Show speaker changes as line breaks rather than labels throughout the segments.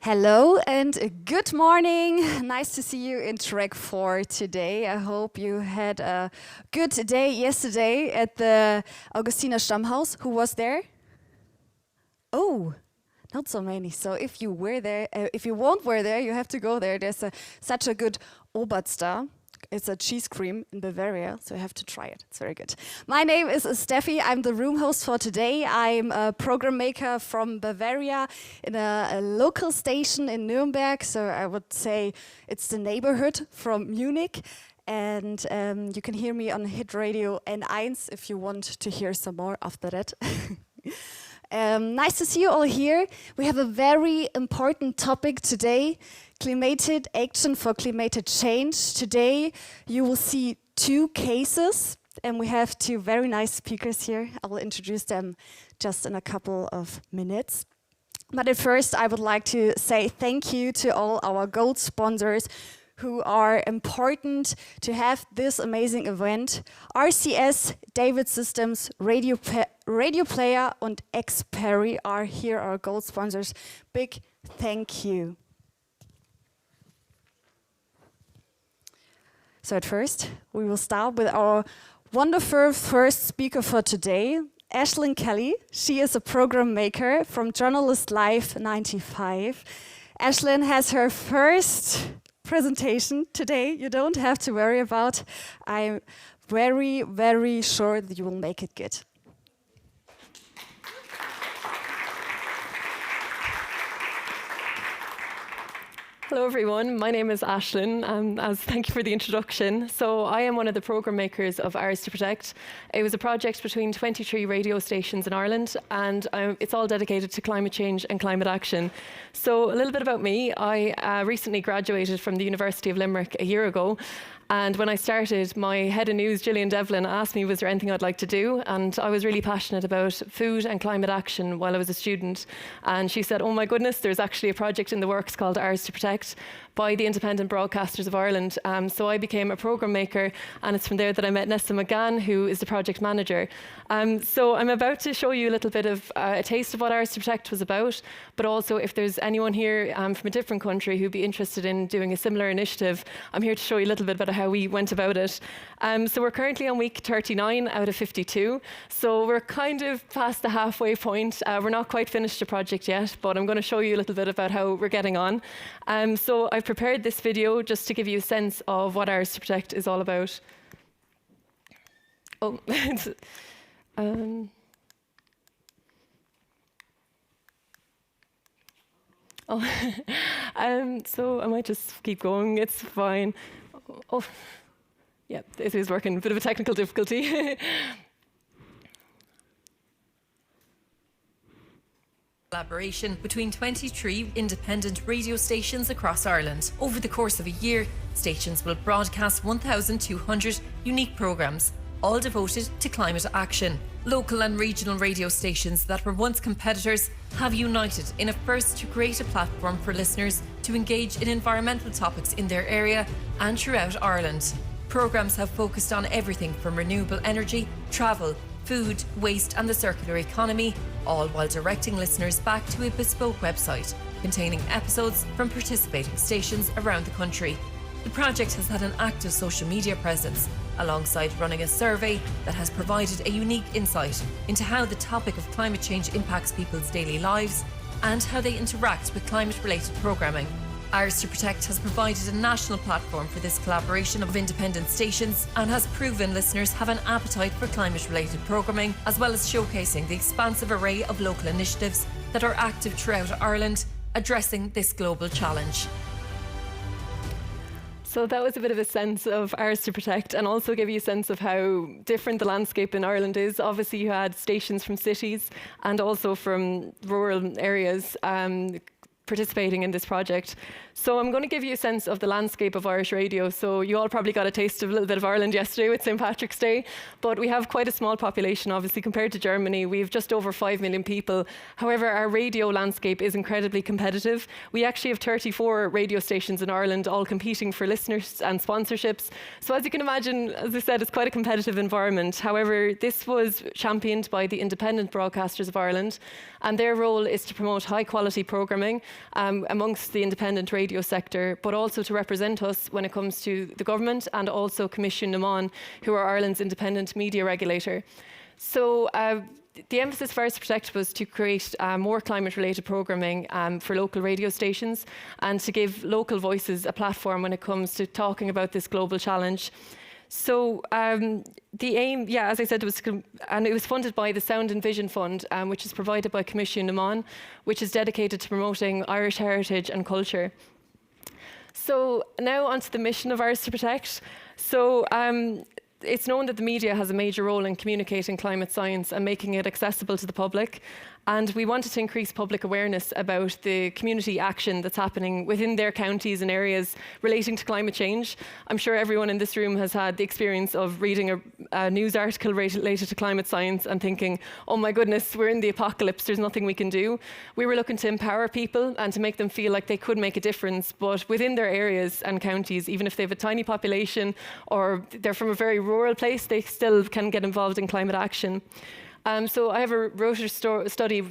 Hello and good morning. Nice to see you in track 4 today. I hope you had a good day yesterday at the Augustiner Stammhaus. Who was there? Oh, not so many. So if you were there, if you weren't there, you have to go there. There's such a good Oberster. It's a cheese cream in Bavaria, so you have to try it. It's very good. My name is Steffi. I'm the room host for today. I'm a program maker from Bavaria in a local station in Nuremberg. So I would say it's the neighborhood from Munich. And you can hear me on hit radio N1 if you want to hear some more after that. Nice to see you all here. We have a very important topic today. Climate action for climate change. Today you will see 2 cases and we have 2 very nice speakers here. I will introduce them just in a couple of minutes. But at first I would like to say thank you to all our gold sponsors who are important to have this amazing event. RCS, David Systems, Radio Player and Xperry are here, our gold sponsors. Big thank you. So at first, we will start with our wonderful first speaker for today, Aislinn Kelly. She is a program maker from Journalist Live 95. Aislinn has her first presentation today. You don't have to worry about. I'm very, very sure that you will make it good.
Hello everyone, my name is Aislinn, thank you for the introduction. So I am one of the programme makers of Ours to Protect. It was a project between 23 radio stations in Ireland and it's all dedicated to climate change and climate action. So a little bit about me, I recently graduated from the University of Limerick a year ago. And when I started, my head of news, Gillian Devlin, asked me was there anything I'd like to do, and I was really passionate about food and climate action while I was a student. And she said, oh my goodness, there's actually a project in the works called Ours to Protect by the Independent Broadcasters of Ireland. So I became a programme maker, and it's from there that I met Nessa McGann, who is the project manager. So I'm about to show you a little bit of a taste of what Ours to Protect was about, but also if there's anyone here from a different country who'd be interested in doing a similar initiative, I'm here to show you a little bit about how we went about it. So we're currently on week 39 out of 52. So we're kind of past the halfway point. We're not quite finished the project yet, but I'm going to show you a little bit about how we're getting on. So I've prepared this video just to give you a sense of what Ours to Protect is all about. Oh, so I might just keep going, it's fine. Oh, yeah, this is working, a bit of a technical difficulty.
Collaboration between 23 independent radio stations across Ireland. Over the course of a year, stations will broadcast 1,200 unique programmes, all devoted to climate action. Local and regional radio stations that were once competitors have united in a first to create a platform for listeners to engage in environmental topics in their area and throughout Ireland. Programmes have focused on everything from renewable energy, travel, food, waste and the circular economy, all while directing listeners back to a bespoke website containing episodes from participating stations around the country. The project has had an active social media presence, alongside running a survey that has provided a unique insight into how the topic of climate change impacts people's daily lives and how they interact with climate-related programming. Ours to Protect has provided a national platform for this collaboration of independent stations and has proven listeners have an appetite for climate-related programming, as well as showcasing the expansive array of local initiatives that are active throughout Ireland, addressing this global challenge.
So that was a bit of a sense of Ours to Protect, and also give you a sense of how different the landscape in Ireland is. Obviously you had stations from cities and also from rural areas participating in this project. So I'm going to give you a sense of the landscape of Irish radio. So you all probably got a taste of a little bit of Ireland yesterday with St. Patrick's Day, but we have quite a small population, obviously, compared to Germany. We have just over 5 million people. However, our radio landscape is incredibly competitive. We actually have 34 radio stations in Ireland, all competing for listeners and sponsorships. So as you can imagine, as I said, it's quite a competitive environment. However, this was championed by the Independent Broadcasters of Ireland, and their role is to promote high quality programming amongst the independent radio sector, but also to represent us when it comes to the government and also Commission Naman, who are Ireland's independent media regulator. So the emphasis of Ours to Protect was to create more climate-related programming for local radio stations and to give local voices a platform when it comes to talking about this global challenge. So the aim, as I said, it was funded by the Sound and Vision Fund, which is provided by Commission Naman, which is dedicated to promoting Irish heritage and culture. So now onto the mission of Ours to Protect. So it's known that the media has a major role in communicating climate science and making it accessible to the public. And we wanted to increase public awareness about the community action that's happening within their counties and areas relating to climate change. I'm sure everyone in this room has had the experience of reading a news article related to climate science and thinking, oh my goodness, we're in the apocalypse, there's nothing we can do. We were looking to empower people and to make them feel like they could make a difference, but within their areas and counties, even if they have a tiny population or they're from a very rural place, they still can get involved in climate action. So I have a Reuters study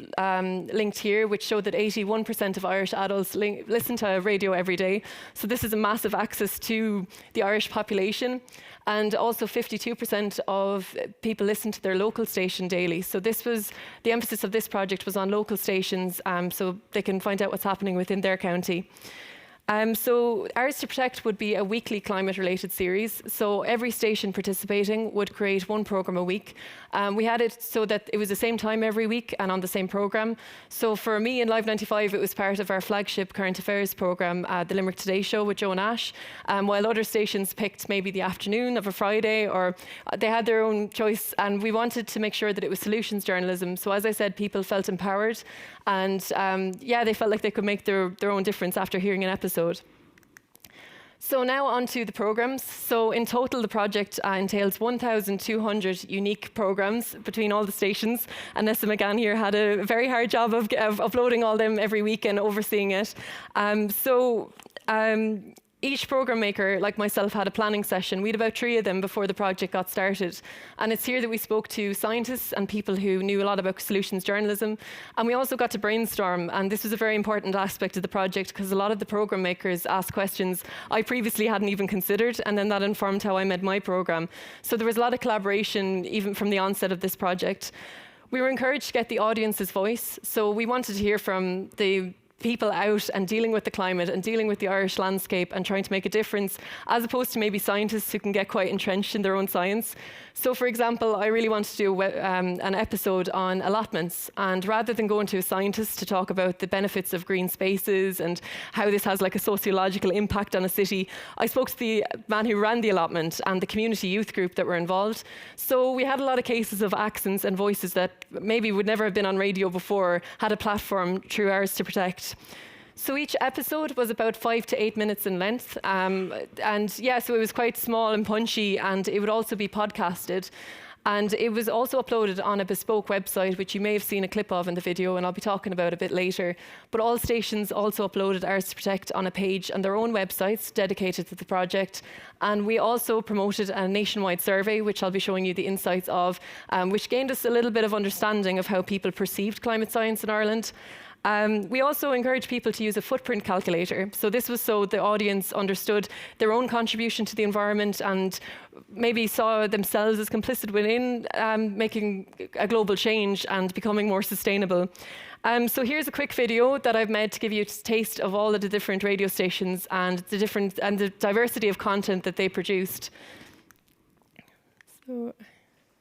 linked here, which showed that 81% of Irish adults listen to radio every day. So this is a massive access to the Irish population. And also 52% of people listen to their local station daily. So this was, the emphasis of this project was on local stations, so they can find out what's happening within their county. So Ours to Protect would be a weekly climate-related series. So every station participating would create one programme a week. We had it so that it was the same time every week and on the same programme. So for me in Live 95, it was part of our flagship current affairs programme, the Limerick Today Show with Joe Nash, while other stations picked maybe the afternoon of a Friday, or they had their own choice. And we wanted to make sure that it was solutions journalism. So as I said, people felt empowered and they felt like they could make their own difference after hearing an episode. So now on to the programmes. So in total, the project entails 1,200 unique programmes between all the stations. And Nessa McGann here had a very hard job of uploading all them every week and overseeing it. Each programme maker, like myself, had a planning session. We had about 3 of them before the project got started. And it's here that we spoke to scientists and people who knew a lot about solutions journalism. And we also got to brainstorm. And this was a very important aspect of the project because a lot of the programme makers asked questions I previously hadn't even considered. And then that informed how I made my programme. So there was a lot of collaboration even from the onset of this project. We were encouraged to get the audience's voice. So we wanted to hear from the people out and dealing with the climate and dealing with the Irish landscape and trying to make a difference, as opposed to maybe scientists who can get quite entrenched in their own science. So for example, I really wanted to do an episode on allotments, and rather than going to a scientist to talk about the benefits of green spaces and how this has like a sociological impact on a city, I spoke to the man who ran the allotment and the community youth group that were involved. So we had a lot of cases of accents and voices that maybe would never have been on radio before, had a platform through Ours to Protect. So each episode was about 5 to 8 minutes in length. So it was quite small and punchy, and it would also be podcasted. And it was also uploaded on a bespoke website, which you may have seen a clip of in the video, and I'll be talking about a bit later. But all stations also uploaded Ours to Protect on a page on their own websites dedicated to the project. And we also promoted a nationwide survey, which I'll be showing you the insights of, which gained us a little bit of understanding of how people perceived climate science in Ireland. We also encourage people to use a footprint calculator. So this was so the audience understood their own contribution to the environment and maybe saw themselves as complicit within making a global change and becoming more sustainable. So here's a quick video that I've made to give you a taste of all of the different radio stations and the diversity of content that they produced. So.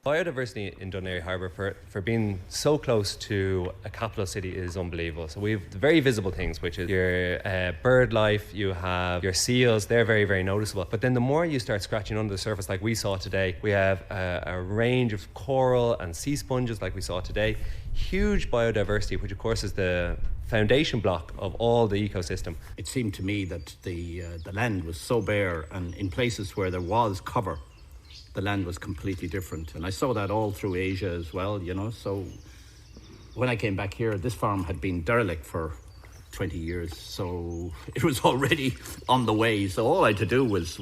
Biodiversity in Dún Laoghaire Harbour for being so close to a capital city is unbelievable. So we have the very visible things, which is your bird life, you have your seals, they're very, very noticeable. But then the more you start scratching under the surface like we saw today, we have a range of coral and sea sponges like we saw today. Huge biodiversity, which of course is the foundation block of all the ecosystem.
It seemed to me that the land was so bare, and in places where there was cover, the land was completely different. And I saw that all through Asia as well, you know. So when I came back here, this farm had been derelict for 20 years. So it was already on the way. So all I had to do was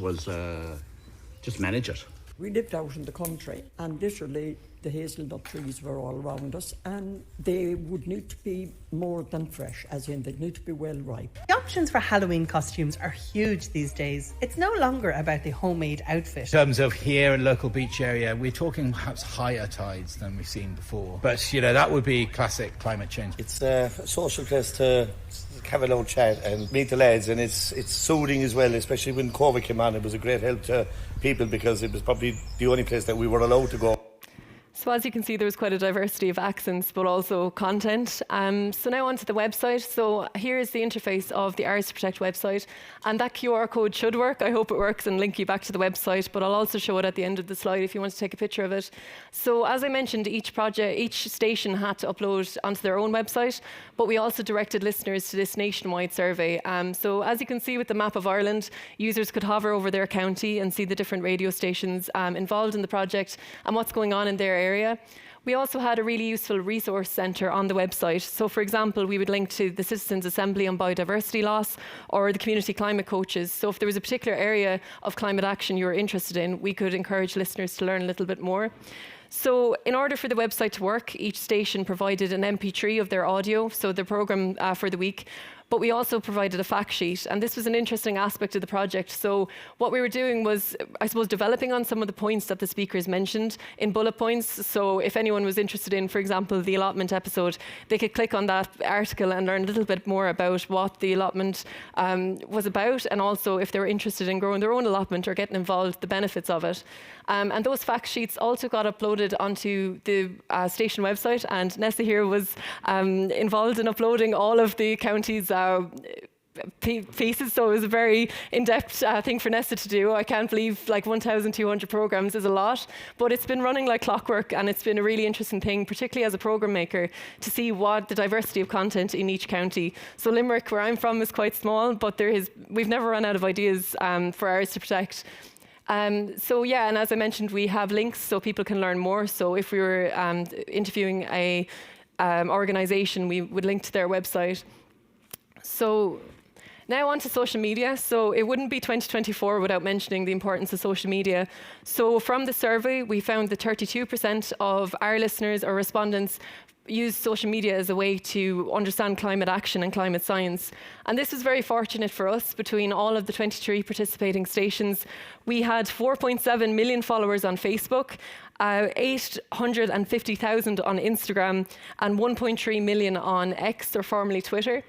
just manage it.
We lived out in the country, and literally the hazelnut trees were all around us, and they would need to be more than fresh, as in they'd need to be well ripe.
The options for Halloween costumes are huge these days. It's no longer about the homemade outfit.
In terms of here in local beach area, we're talking perhaps higher tides than we've seen before. But, you know, that would be classic climate change.
It's a social place to have a little chat and meet the lads, and it's soothing as well, especially when COVID came on. It was a great help to people because it was probably the only place that we were allowed to go.
So as you can see, there's quite a diversity of accents, but also content. So now onto the website. So here is the interface of the Ours to Protect website. And that QR code should work. I hope it works and link you back to the website, but I'll also show it at the end of the slide if you want to take a picture of it. So as I mentioned, each station had to upload onto their own website, but we also directed listeners to this nationwide survey. So as you can see with the map of Ireland, users could hover over their county and see the different radio stations involved in the project and what's going on in their area. We also had a really useful resource centre on the website. So for example, we would link to the Citizens' Assembly on Biodiversity Loss or the Community Climate Coaches. So if there was a particular area of climate action you were interested in, we could encourage listeners to learn a little bit more. So in order for the website to work, each station provided an MP3 of their audio, so the programme for the week. But we also provided a fact sheet, and this was an interesting aspect of the project. So what we were doing was, I suppose, developing on some of the points that the speakers mentioned in bullet points. So if anyone was interested in, for example, the allotment episode, they could click on that article and learn a little bit more about what the allotment was about, and also if they were interested in growing their own allotment or getting involved, the benefits of it. And those fact sheets also got uploaded onto the station website, and Nessa here was involved in uploading all of the county's pieces, so it was a very in-depth thing for Nessa to do. I can't believe like 1,200 programmes is a lot, but it's been running like clockwork, and it's been a really interesting thing, particularly as a programme maker, to see what the diversity of content in each county. So Limerick, where I'm from, is quite small, but we've never run out of ideas for Ours to Protect. So yeah, and as I mentioned, we have links so people can learn more. So if we were interviewing a organisation, we would link to their website. So now on to social media. So it wouldn't be 2024 without mentioning the importance of social media. So from the survey, we found that 32% of our listeners or respondents use social media as a way to understand climate action and climate science. And this was very fortunate for us. Between all of the 23 participating stations, we had 4.7 million followers on Facebook, 850,000 on Instagram, and 1.3 million on X, or formerly Twitter.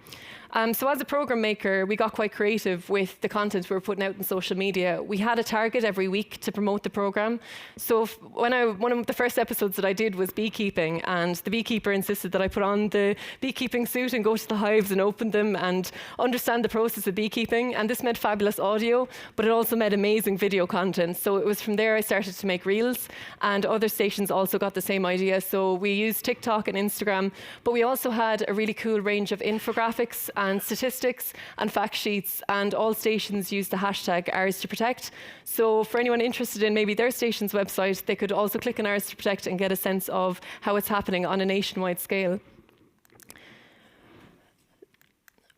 So as a programme maker, we got quite creative with the content we were putting out in social media. We had a target every week to promote the programme. So one of the first episodes that I did was beekeeping, and the beekeeper insisted that I put on the beekeeping suit and go to the hives and open them and understand the process of beekeeping. And this meant fabulous audio, but it also meant amazing video content. So it was from there I started to make reels, and other stations also got the same idea. So we used TikTok and Instagram, but we also had a really cool range of infographics and statistics and fact sheets, and all stations use the hashtag Ours to Protect. So for anyone interested in maybe their station's website, they could also click on Ours to Protect and get a sense of how it's happening on a nationwide scale.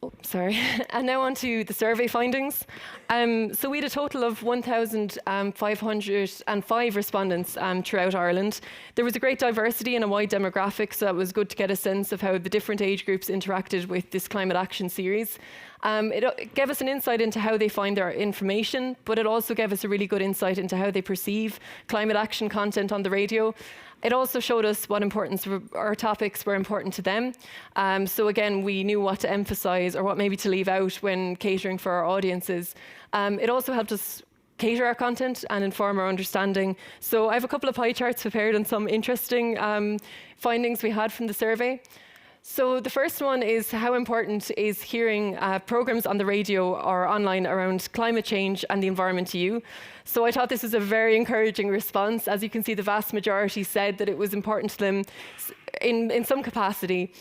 Oh, sorry. And now on to the survey findings. So we had a total of 1,505 respondents throughout Ireland. There was a great diversity and a wide demographic, so that was good to get a sense of how the different age groups interacted with this climate action series. It gave us an insight into how they find their information, but it also gave us a really good insight into how they perceive climate action content on the radio. It also showed us what importance our topics were important to them. So again, we knew what to emphasise or what maybe to leave out when catering for our audiences. It also helped us cater our content and inform our understanding. So I have a couple of pie charts prepared on some interesting findings we had from the survey. So the first one is how important is hearing programmes on the radio or online around climate change and the environment to you. So I thought this was a very encouraging response. As you can see, the vast majority said that it was important to them in some capacity.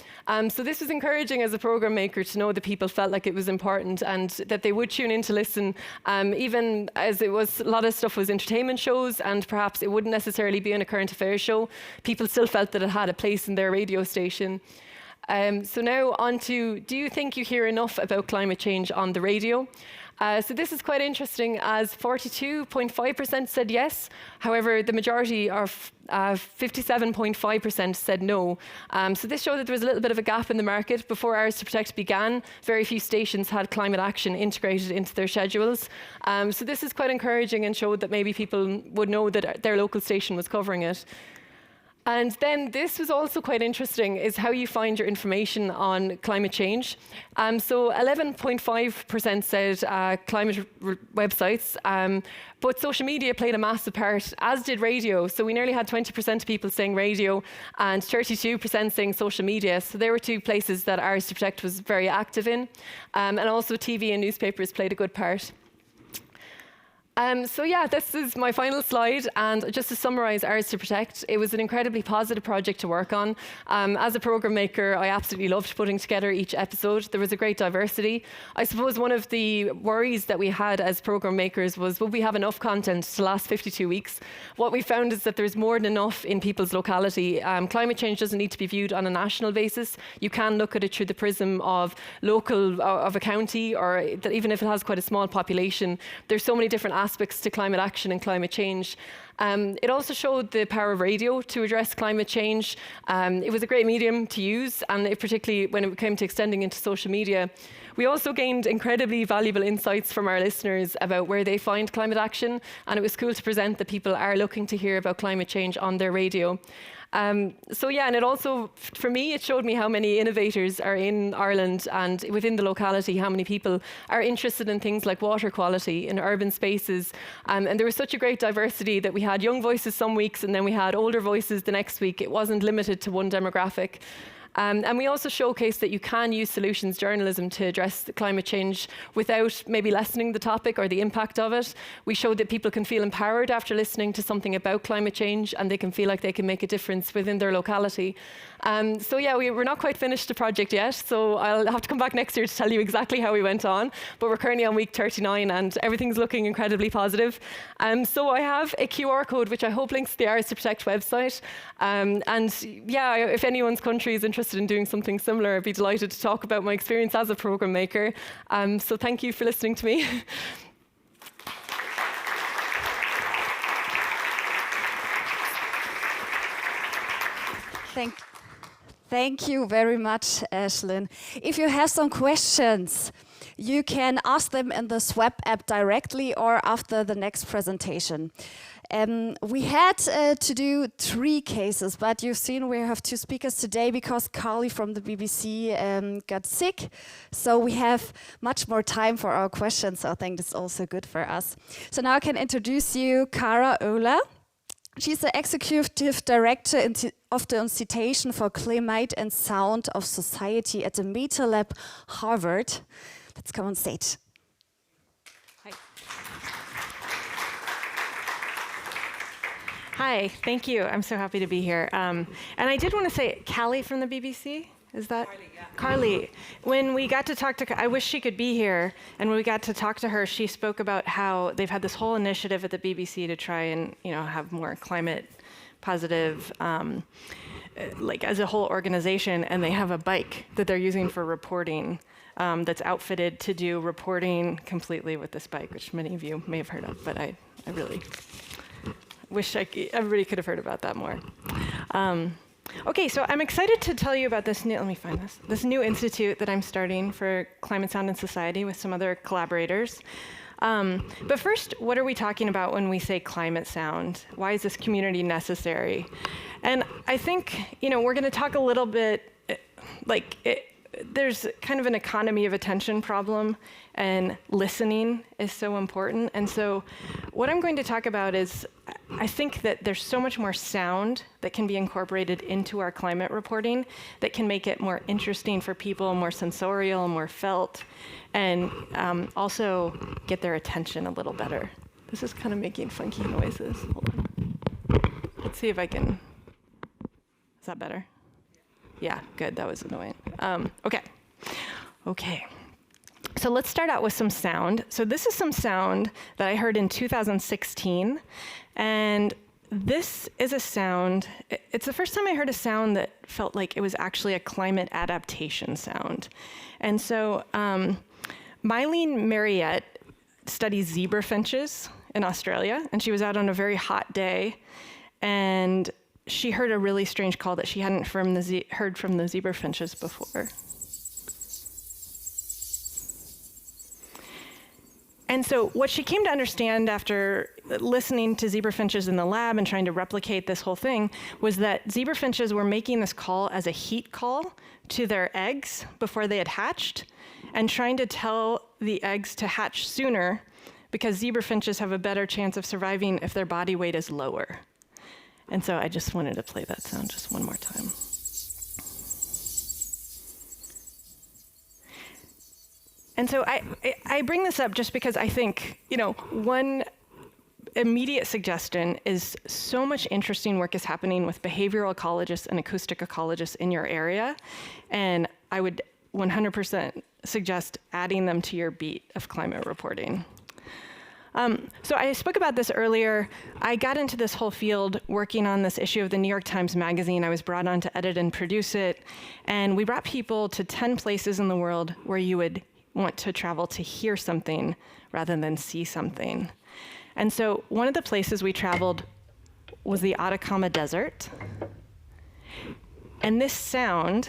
So this was encouraging as a programme maker to know that people felt like it was important and that they would tune in to listen, even as a lot of stuff was entertainment shows, and perhaps it wouldn't necessarily be in a current affairs show. People still felt that it had a place in their radio station. So now on to, do you think you hear enough about climate change on the radio? So this is quite interesting, as 42.5% said yes. However, the majority of 57.5% said no. So this showed that there was a little bit of a gap in the market. Before Hours to Protect began, very few stations had climate action integrated into their schedules. So this is quite encouraging and showed that maybe people would know that their local station was covering it. And then this was also quite interesting, is how you find your information on climate change. So 11.5% said climate websites, but social media played a massive part, as did radio. So we nearly had 20% of people saying radio and 32% saying social media. So there were two places that Hours to Protect was very active in. And also TV and newspapers played a good part. So yeah, this is my final slide, and just to summarise Hours to Protect, it was an incredibly positive project to work on. As a programme maker, I absolutely loved putting together each episode. There was a great diversity. I suppose one of the worries that we had as programme makers was, would we have enough content to last 52 weeks? What we found is that there's more than enough in people's locality. Climate change doesn't need to be viewed on a national basis. You can look at it through the prism of of a county, or that even if it has quite a small population, there's so many different aspects to climate action and climate change. It also showed the power of radio to address climate change. It was a great medium to use, and particularly when it came to extending into social media. We also gained incredibly valuable insights from our listeners about where they find climate action, and it was cool to present that people are looking to hear about climate change on their radio. So yeah, and it also, for me, it showed me how many innovators are in Ireland and within the locality, how many people are interested in things like water quality in urban spaces. And there was such a great diversity that we had young voices some weeks and then we had older voices the next week. It wasn't limited to one demographic. And we also showcased that you can use solutions journalism to address climate change without maybe lessening the topic or the impact of it. We showed that people can feel empowered after listening to something about climate change, and they can feel like they can make a difference within their locality. So yeah, we're not quite finished the project yet, so I'll have to come back next year to tell you exactly how we went on. But we're currently on week 39 and everything's looking incredibly positive. So I have a QR code which I hope links to the Hours to Protect website. And yeah, if anyone's country is interested in doing something similar, I'd be delighted to talk about my experience as a programme maker. So thank you for listening to me.
Thank you very much, Aislinn. If you have some questions, you can ask them in the SWAP app directly or after the next presentation. We had to do 3 cases, but you've seen we have 2 speakers today because Carly from the BBC got sick. So we have much more time for our questions. So I think that's also good for us. So now I can introduce you Cara Oehler. She's the Executive Director of the Institute for Climate and Sound of Society at the metaLAB, Harvard. Let's come on stage.
Hi, thank you. I'm so happy to be here. And I did want to say, Callie from the BBC, is that? Carly, yeah. Carly, when we got to talk to, I wish she could be here, and when we got to talk to her, she spoke about how they've had this whole initiative at the BBC to try and, have more climate positive, like as a whole organization, and they have a bike that they're using for reporting that's outfitted to do reporting completely with this bike, which many of you may have heard of, but I really wish everybody could have heard about that more. Okay, so I'm excited to tell you about this new, this new institute that I'm starting for Climate Sound and Society with some other collaborators. But first, what are we talking about when we say climate sound? Why is this community necessary? And I think, we're going to talk a little bit, there's kind of an economy of attention problem, and listening is so important. And so what I'm going to talk about is, I think that there's so much more sound that can be incorporated into our climate reporting that can make it more interesting for people, more sensorial, more felt, and also get their attention a little better. This is kind of making funky noises. Hold on. Let's see if I can, is that better? Yeah, good, that was annoying. Okay. So let's start out with some sound. So this is some sound that I heard in 2016. And this is a sound, it's the first time I heard a sound that felt like it was actually a climate adaptation sound. And so Mylene Mariette studies zebra finches in Australia, and she was out on a very hot day, and she heard a really strange call that she hadn't heard from the zebra finches before. And so what she came to understand after listening to zebra finches in the lab and trying to replicate this whole thing was that zebra finches were making this call as a heat call to their eggs before they had hatched, and trying to tell the eggs to hatch sooner because zebra finches have a better chance of surviving if their body weight is lower. And so I just wanted to play that sound just one more time. And so I bring this up just because I think, one immediate suggestion is so much interesting work is happening with behavioral ecologists and acoustic ecologists in your area. And I would 100% suggest adding them to your beat of climate reporting. So I spoke about this earlier. I got into this whole field working on this issue of the New York Times Magazine. I was brought on to edit and produce it. And we brought people to 10 places in the world where you would want to travel to hear something rather than see something. And so one of the places we traveled was the Atacama Desert. And this sound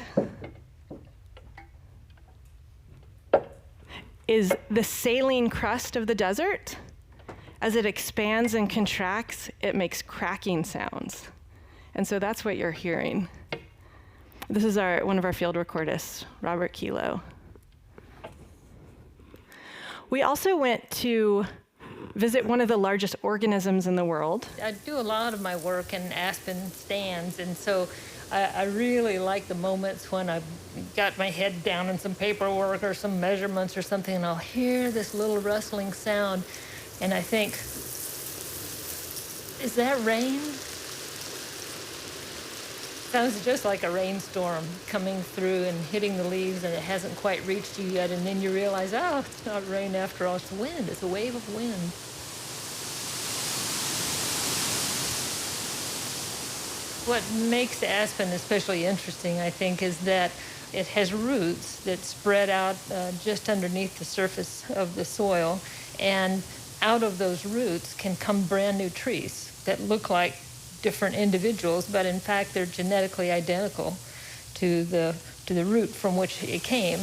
is the saline crust of the desert. As it expands and contracts, it makes cracking sounds. And so that's what you're hearing. This is one of our field recordists, Robert Kilo. We also went to visit one of the largest organisms in the world.
I do a lot of my work in aspen stands, and so I really like the moments when I've got my head down in some paperwork or some measurements or something, and I'll hear this little rustling sound, and I think, is that rain? Sounds just like a rainstorm coming through and hitting the leaves, and it hasn't quite reached you yet, and then you realize, oh, it's not rain after all, it's wind, it's a wave of wind. What makes aspen especially interesting, I think, is that it has roots that spread out just underneath the surface of the soil, and out of those roots can come brand new trees that look like different individuals, but in fact they're genetically identical to the root from which it came.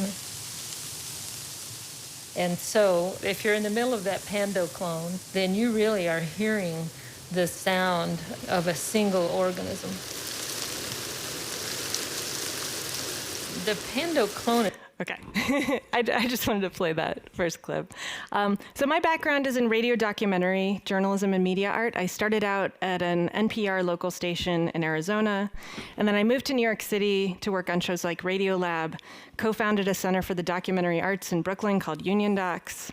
And so if you're in the middle of that pando clone, then you really are hearing the sound of a single organism. The pando clone.
Okay, I just wanted to play that first clip. So my background is in radio documentary, journalism, and media art. I started out at an NPR local station in Arizona, and then I moved to New York City to work on shows like Radiolab, co-founded a center for the documentary arts in Brooklyn called Union Docs.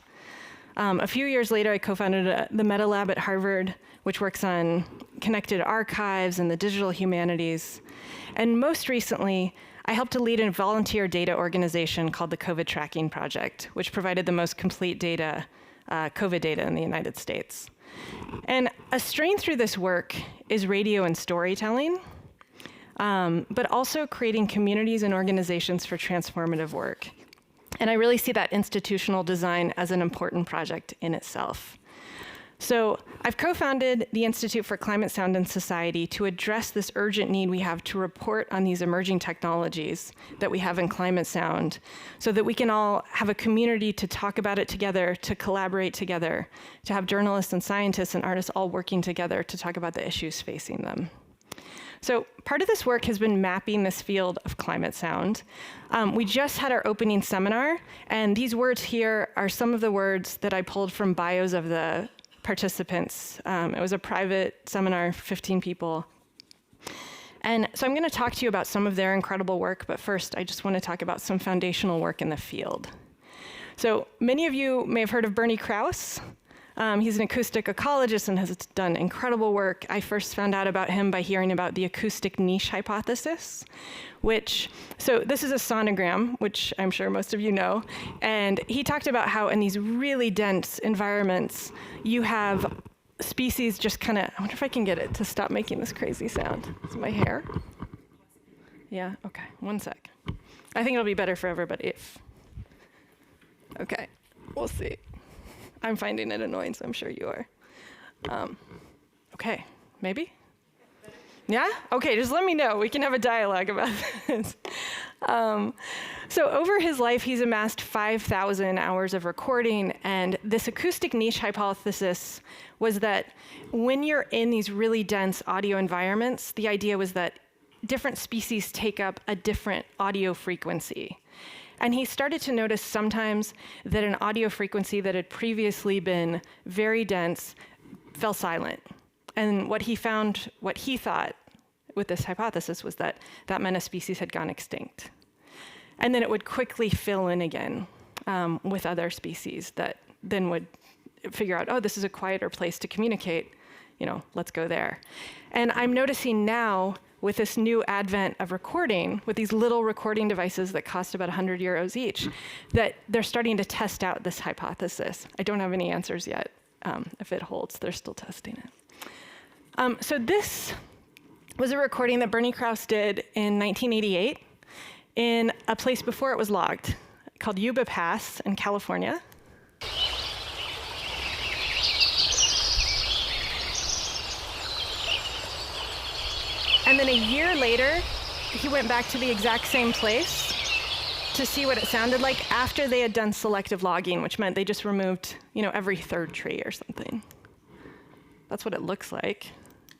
A few years later, I co-founded the metaLAB at Harvard, which works on connected archives and the digital humanities. And most recently, I helped to lead a volunteer data organization called the COVID Tracking Project, which provided the most complete data, COVID data in the United States. And a strain through this work is radio and storytelling, but also creating communities and organizations for transformative work. And I really see that institutional design as an important project in itself. So I've co-founded the Institute for Climate Sound and Society to address this urgent need we have to report on these emerging technologies that we have in climate sound so that we can all have a community to talk about it together, to collaborate together, to have journalists and scientists and artists all working together to talk about the issues facing them. So part of this work has been mapping this field of climate sound. We just had our opening seminar, and these words here are some of the words that I pulled from bios of the participants. It was a private seminar, 15 people. And so I'm going to talk to you about some of their incredible work, but first I just want to talk about some foundational work in the field. So many of you may have heard of Bernie Krause. He's an acoustic ecologist and has done incredible work. I first found out about him by hearing about the acoustic niche hypothesis, so this is a sonogram, which I'm sure most of you know, and he talked about how in these really dense environments, you have species just kind of, I wonder if I can get it to stop making this crazy sound. Is it my hair? Yeah, okay, 1 sec. I think it'll be better for everybody if, okay, we'll see. I'm finding it annoying, so I'm sure you are. Okay, maybe? Yeah? Okay, just let me know. We can have a dialogue about this. So over his life, he's amassed 5,000 hours of recording, and this acoustic niche hypothesis was that when you're in these really dense audio environments, the idea was that different species take up a different audio frequency. And he started to notice sometimes that an audio frequency that had previously been very dense fell silent. And what he found, what he thought with this hypothesis was that that meant a species had gone extinct. And then it would quickly fill in again with other species that then would figure out, oh, this is a quieter place to communicate, let's go there. And I'm noticing now with this new advent of recording, with these little recording devices that cost about 100 euros each, that they're starting to test out this hypothesis. I don't have any answers yet. If it holds, they're still testing it. So this was a recording that Bernie Krause did in 1988 in a place before it was logged, called Yuba Pass in California. And then a year later, he went back to the exact same place to see what it sounded like after they had done selective logging, which meant they just removed, every third tree or something. That's what it looks like.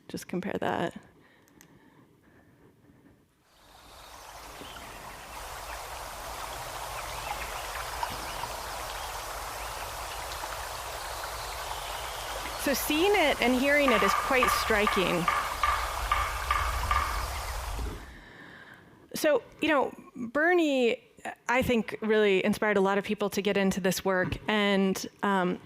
Just compare that. So seeing it and hearing it is quite striking. So, Bernie, I think, really inspired a lot of people to get into this work. And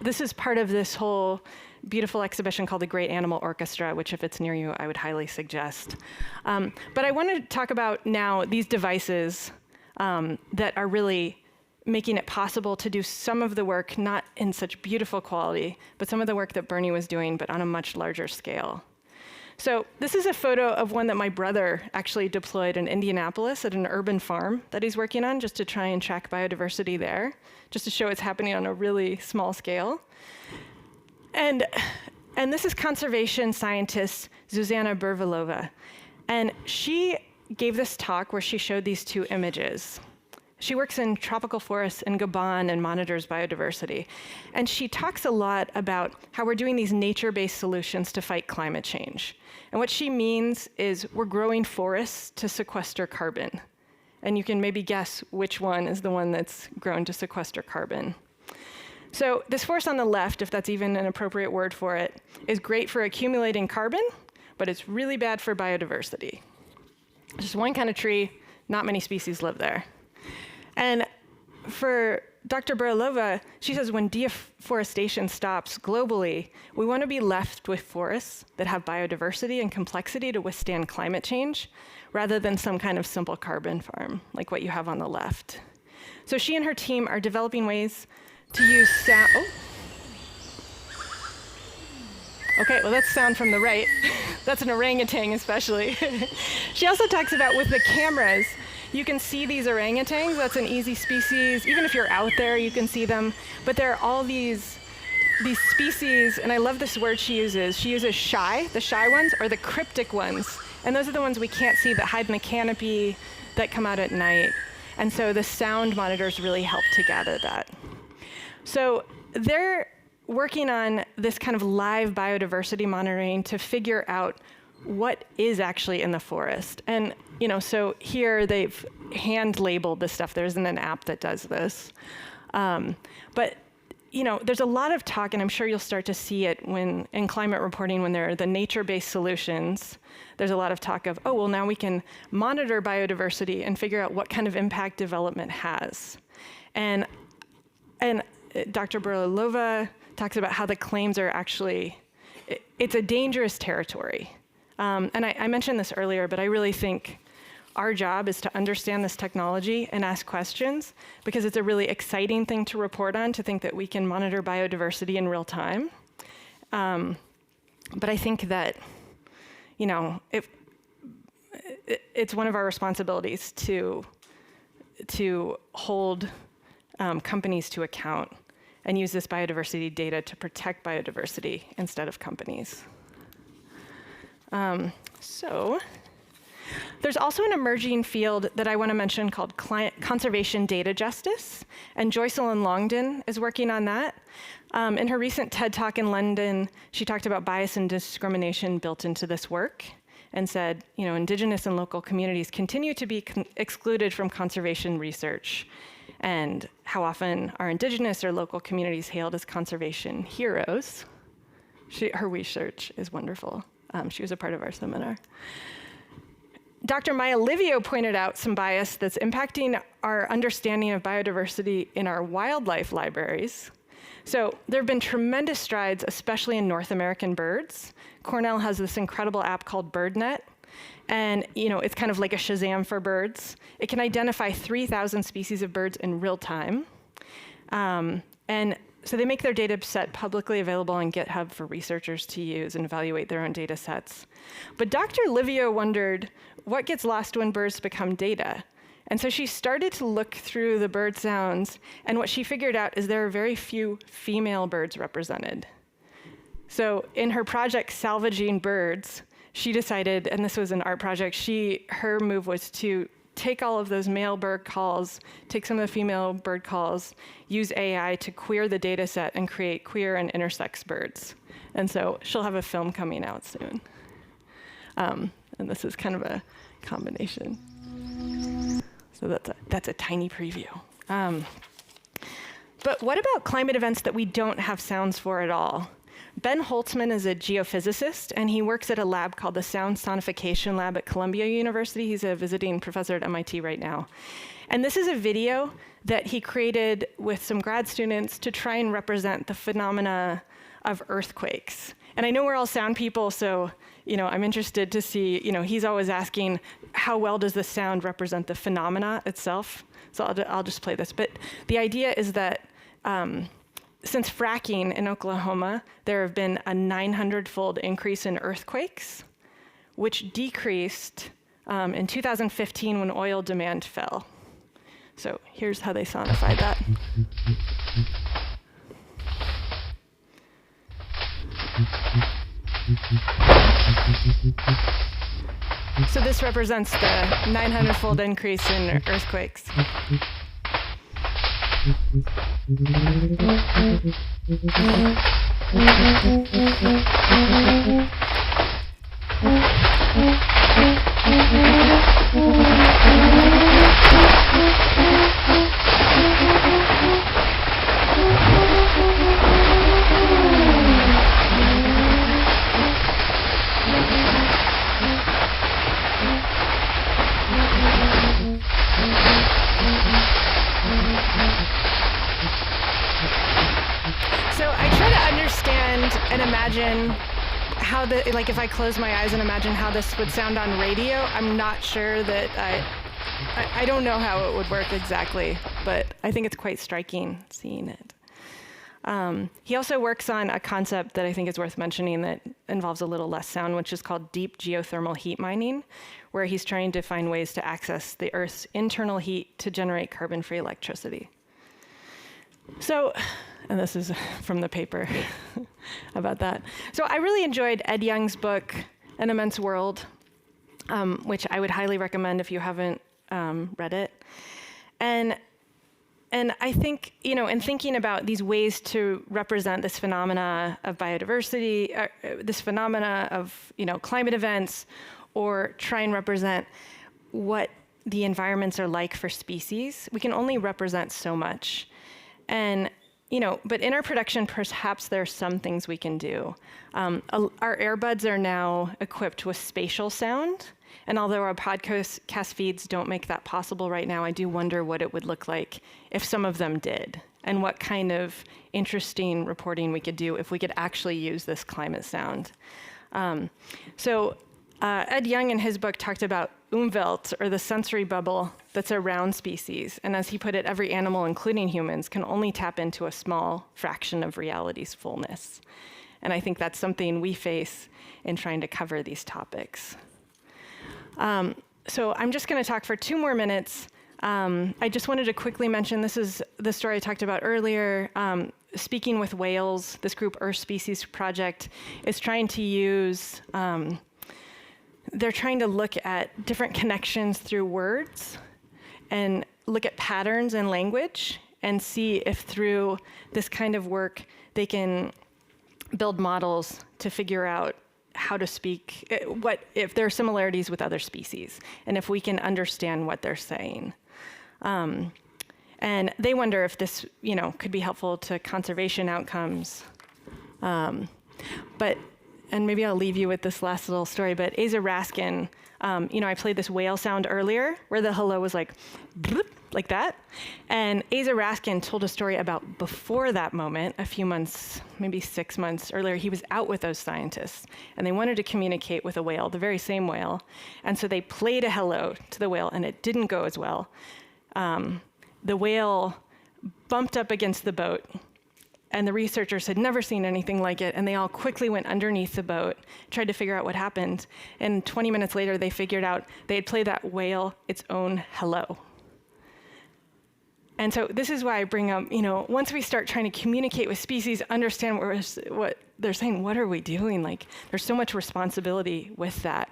this is part of this whole beautiful exhibition called the Great Animal Orchestra, which if it's near you, I would highly suggest. But I want to talk about now these devices that are really making it possible to do some of the work, not in such beautiful quality, but some of the work that Bernie was doing, but on a much larger scale. So this is a photo of one that my brother actually deployed in Indianapolis at an urban farm that he's working on, just to try and track biodiversity there, just to show it's happening on a really small scale. And this is conservation scientist Zuzana Burvalova. And she gave this talk where she showed these two images. She works in tropical forests in Gabon and monitors biodiversity. And she talks a lot about how we're doing these nature-based solutions to fight climate change. And what she means is we're growing forests to sequester carbon. And you can maybe guess which one is the one that's grown to sequester carbon. So this forest on the left, if that's even an appropriate word for it, is great for accumulating carbon, but it's really bad for biodiversity. Just one kind of tree, not many species live there. And for Dr. Burvalova, she says when deforestation stops globally, we want to be left with forests that have biodiversity and complexity to withstand climate change, rather than some kind of simple carbon farm, like what you have on the left. So she and her team are developing ways to use sound. Oh. Okay, well, that's sound from the right. That's an orangutan, especially. She also talks about with the cameras, you can see these orangutans. That's an easy species. Even if you're out there, you can see them. But there are all these species, and I love this word she uses. She uses shy, the shy ones, or the cryptic ones. And those are the ones we can't see that hide in the canopy, that come out at night. And so the sound monitors really help to gather that. So they're working on this kind of live biodiversity monitoring to figure out what is actually in the forest. And, so here they've hand labeled this stuff. There isn't an app that does this. But, there's a lot of talk, and I'm sure you'll start to see it when in climate reporting, when there are the nature-based solutions, there's a lot of talk of, oh, well, now we can monitor biodiversity and figure out what kind of impact development has. And Dr. Burvalova talks about how the claims are actually, it's a dangerous territory. And I mentioned this earlier, but I really think our job is to understand this technology and ask questions, because it's a really exciting thing to report on, to think that we can monitor biodiversity in real time. But I think that, it's one of our responsibilities to hold companies to account and use this biodiversity data to protect biodiversity instead of companies. So there's also an emerging field that I want to mention called conservation data justice, and Joycelyn Longden is working on that. In her recent TED Talk in London, she talked about bias and discrimination built into this work and said, Indigenous and local communities continue to be excluded from conservation research, and how often are Indigenous or local communities hailed as conservation heroes. Her research is wonderful. She was a part of our seminar. Dr. Maya Livio pointed out some bias that's impacting our understanding of biodiversity in our wildlife libraries. So there have been tremendous strides, especially in North American birds. Cornell has this incredible app called BirdNet, and it's kind of like a Shazam for birds. It can identify 3,000 species of birds in real time. And so they make their data set publicly available on GitHub for researchers to use and evaluate their own data sets. But Dr. Livio wondered, what gets lost when birds become data? And so she started to look through the bird sounds, and what she figured out is there are very few female birds represented. So in her project, Salvaging Birds, she decided, and this was an art project, her move was to take all of those male bird calls, take some of the female bird calls, use AI to queer the data set and create queer and intersex birds. And so she'll have a film coming out soon. And this is kind of a combination. So that's a tiny preview. But what about climate events that we don't have sounds for at all? Ben Holtzman is a geophysicist, and he works at a lab called the Sound Sonification Lab at Columbia University. He's a visiting professor at MIT right now. And this is a video that he created with some grad students to try and represent the phenomena of earthquakes. And I know we're all sound people, so I'm interested to see, he's always asking, how well does the sound represent the phenomena itself? So I'll just play this. But the idea is that since fracking in Oklahoma, there have been a 900-fold increase in earthquakes, which decreased in 2015 when oil demand fell. So here's how they sonified that. So this represents the 900-fold increase in earthquakes. So I try to understand and imagine how if I close my eyes and imagine how this would sound on radio, I'm not sure that I don't know how it would work exactly, but I think it's quite striking seeing it. He also works on a concept that I think is worth mentioning that involves a little less sound, which is called deep geothermal heat mining, where he's trying to find ways to access the Earth's internal heat to generate carbon-free electricity. So, and this is from the paper about that. So I really enjoyed Ed Young's book, An Immense World, which I would highly recommend if you haven't read it. And I think, in thinking about these ways to represent this phenomena of biodiversity, this phenomena of, climate events, or try and represent what the environments are like for species, we can only represent so much. And, but in our production, perhaps there are some things we can do. Our earbuds are now equipped with spatial sound. And although our podcast feeds don't make that possible right now, I do wonder what it would look like if some of them did, and what kind of interesting reporting we could do if we could actually use this climate sound. Ed Young in his book talked about Umwelt, or the sensory bubble that's around species. And as he put it, every animal, including humans, can only tap into a small fraction of reality's fullness. And I think that's something we face in trying to cover these topics. So I'm just going to talk for 2 more minutes. I just wanted to quickly mention, this is the story I talked about earlier. Speaking with whales, this group Earth Species Project is trying to use, they're trying to look at different connections through words and look at patterns in language and see if through this kind of work they can build models to figure out how to speak, if there are similarities with other species, and if we can understand what they're saying. And they wonder if this, could be helpful to conservation outcomes. And maybe I'll leave you with this last little story, but Asa Raskin, I played this whale sound earlier where the hello was like, bloop, like that. And Asa Raskin told a story about before that moment, a few months, maybe 6 months earlier, he was out with those scientists and they wanted to communicate with a whale, the very same whale. And so they played a hello to the whale and it didn't go as well. The whale bumped up against the boat and the researchers had never seen anything like it, and they all quickly went underneath the boat, tried to figure out what happened. And 20 minutes later, they figured out they had played that whale its own hello. And so this is why I bring up, once we start trying to communicate with species, understand what they're saying, what are we doing? Like, there's so much responsibility with that.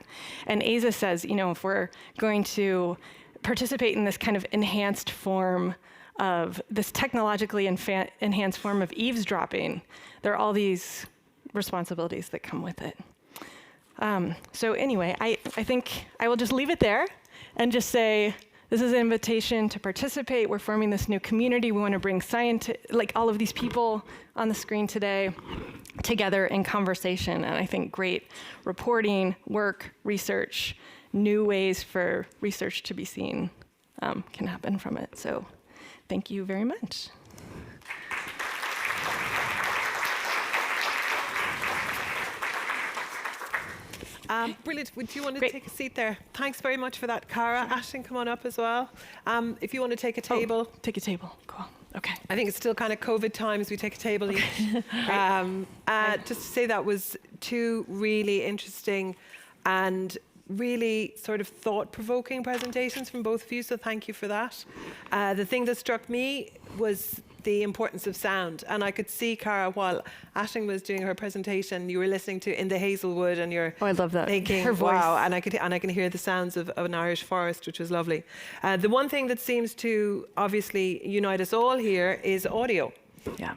And Asa says, if we're going to participate in this kind of enhanced form of this technologically enhanced form of eavesdropping, there are all these responsibilities that come with it. So anyway, I think I will just leave it there and just say, this is an invitation to participate. We're forming this new community. We want to bring like all of these people on the screen today together in conversation. And I think great reporting, work, research, new ways for research to be seen can happen from it. So thank you very much.
Brilliant. Would you want to take a seat there? Thanks very much for that, Cara. Ashton, come on up as well. If you want to take a table.
Oh, take a table. Cool. Okay.
I think it's still kind of COVID times. We take a table each. Just to say that was 2 really interesting and really sort of thought-provoking presentations from both of you, so thank you for that. The thing that struck me was the importance of sound, and I could see, Cara, while Ashling was doing her presentation, you were listening to In the Hazelwood, and you're
I love that.
thinking,
her voice.
wow, and I can hear the sounds of an Irish forest, which was lovely. The one thing that seems to obviously unite us all here is audio,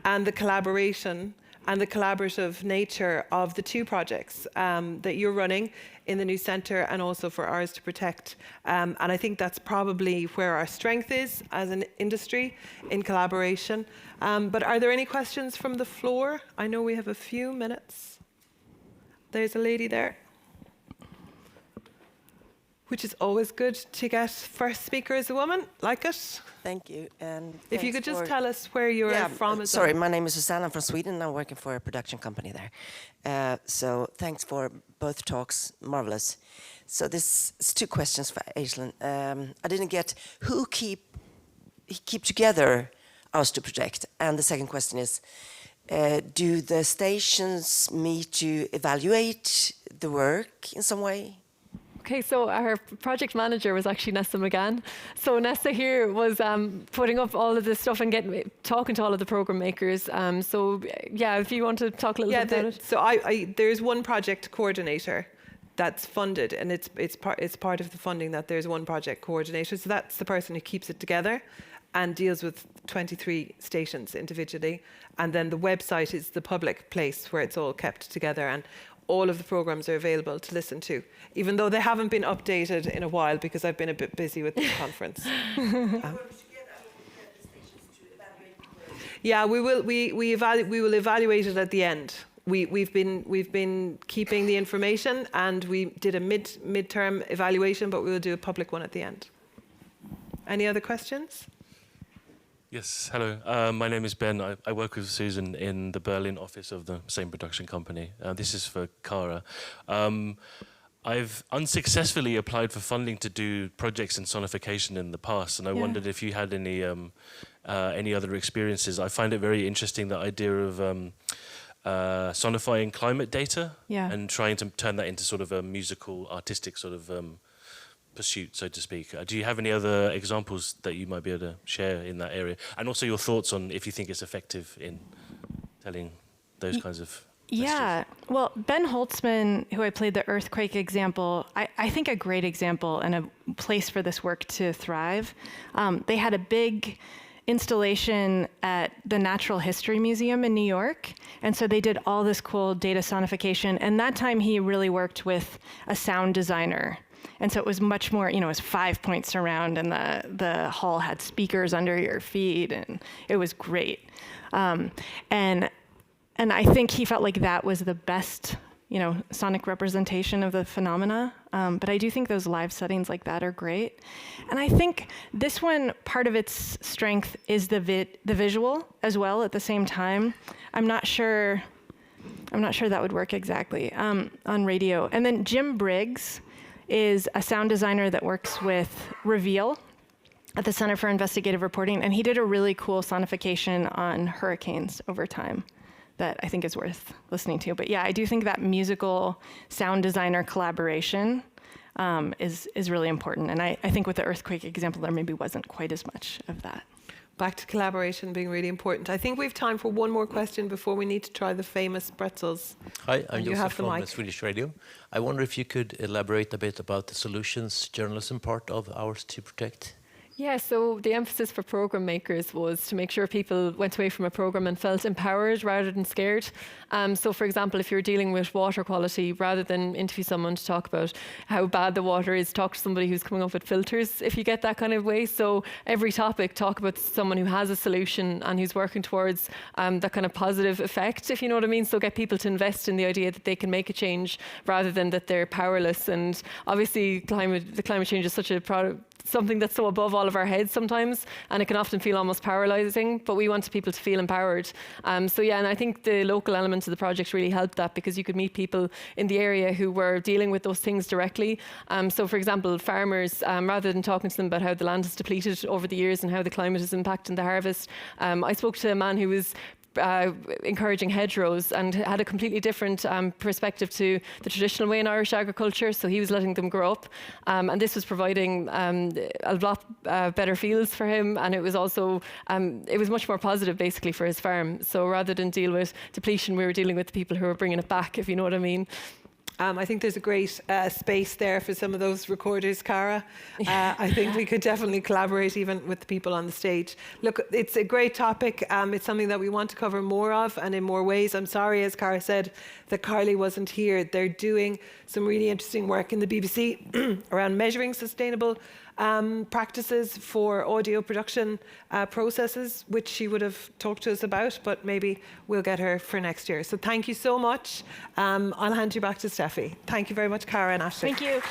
and the collaboration and the collaborative nature of the 2 projects that you're running in the new centre and also for Ours to Protect. And I think that's probably where our strength is as an industry in collaboration. But are there any questions from the floor? I know we have a few minutes. There's a lady there. Which is always good to get first speaker as a woman. Like it?
Thank you. And
if you could just tell us where you're from.
Sorry, my name is Susanna. I'm from Sweden. I'm working for a production company there. So thanks for both talks. Marvelous. So this is 2 questions for Aislinn. I didn't get who keep together Ours to Protect. And the second question is, do the stations meet to evaluate the work in some way?
Okay, so our project manager was actually Nessa McGann. So Nessa here was putting up all of this stuff and talking to all of the program makers. So yeah, if you want to talk a little bit about it.
So there's one project coordinator that's funded, and it's part of the funding that there's one project coordinator. So that's the person who keeps it together and deals with 23 stations individually. And then the website is the public place where it's all kept together, and all of the programs are available to listen to, even though they haven't been updated in a while because I've been a bit busy with this conference. Yeah, we will evaluate it at the end. We've been keeping the information, and we did a midterm evaluation, but we will do a public one at the end. Any other questions?
Yes, hello. My name is Ben. I work with Susan in the Berlin office of the same production company. This is for Cara. I've unsuccessfully applied for funding to do projects in sonification in the past, and I wondered if you had any other experiences. I find it very interesting, the idea of sonifying climate data
and
trying to turn that into sort of a musical, artistic sort of pursuit, so to speak. Do you have any other examples that you might be able to share in that area? And also your thoughts on if you think it's effective in telling those kinds of
Yeah, well, Ben Holtzman, who I played the earthquake example, I think a great example and a place for this work to thrive. They had a big installation at the Natural History Museum in New York. And so they did all this cool data sonification. And that time he really worked with a sound designer. And so it was much more, it was 5-point surround, and the hall had speakers under your feet, and it was great. And I think he felt like that was the best, sonic representation of the phenomena. But I do think those live settings like that are great. And I think this one, part of its strength is the visual as well at the same time. I'm not sure that would work exactly on radio. And then Jim Briggs is a sound designer that works with Reveal at the Center for Investigative Reporting. And he did a really cool sonification on hurricanes over time that I think is worth listening to. But yeah, I do think that musical sound designer collaboration is really important. And I think with the earthquake example, there maybe wasn't quite as much of that.
Back to collaboration being really important. I think we have time for one more question before we need to try the famous pretzels.
Hi, I'm Josef from Swedish Radio. I wonder if you could elaborate a bit about the solutions journalism part of Ours to Protect.
Yeah, so the emphasis for program makers was to make sure people went away from a program and felt empowered rather than scared. So for example, if you're dealing with water quality, rather than interview someone to talk about how bad the water is, talk to somebody who's coming up with filters, if you get that kind of way. So every topic, talk about someone who has a solution and who's working towards that kind of positive effect, if you know what I mean. So get people to invest in the idea that they can make a change rather than that they're powerless. And obviously the climate change is such a something that's so above all of our heads sometimes, and it can often feel almost paralyzing, but we want people to feel empowered. So yeah, and I think the local elements of the project really helped that, because you could meet people in the area who were dealing with those things directly. So for example, farmers, rather than talking to them about how the land is depleted over the years and how the climate is impacting the harvest, I spoke to a man who was encouraging hedgerows and had a completely different perspective to the traditional way in Irish agriculture. So he was letting them grow up, and this was providing a lot better fields for him, and it was also it was much more positive basically for his farm. So rather than deal with depletion, we were dealing with the people who were bringing it back, if you know what I mean.
I think there's a great space there for some of those recorders, Cara. I think we could definitely collaborate even with the people on the stage. Look, it's a great topic. It's something that we want to cover more of and in more ways. I'm sorry, as Cara said, that Carly wasn't here. They're doing some really interesting work in the BBC around measuring sustainable practices for audio production processes, which she would have talked to us about, but maybe we'll get her for next year. So thank you so much. I'll hand you back to Steffi. Thank you very much, Cara and Ashley.
Thank you.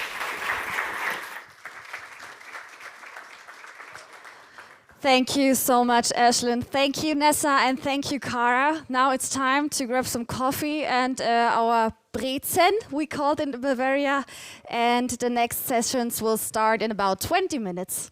Thank you so much, Aislinn. Thank you, Nessa, and thank you, Cara. Now it's time to grab some coffee and our Brezen, we call it in Bavaria, and the next sessions will start in about 20 minutes.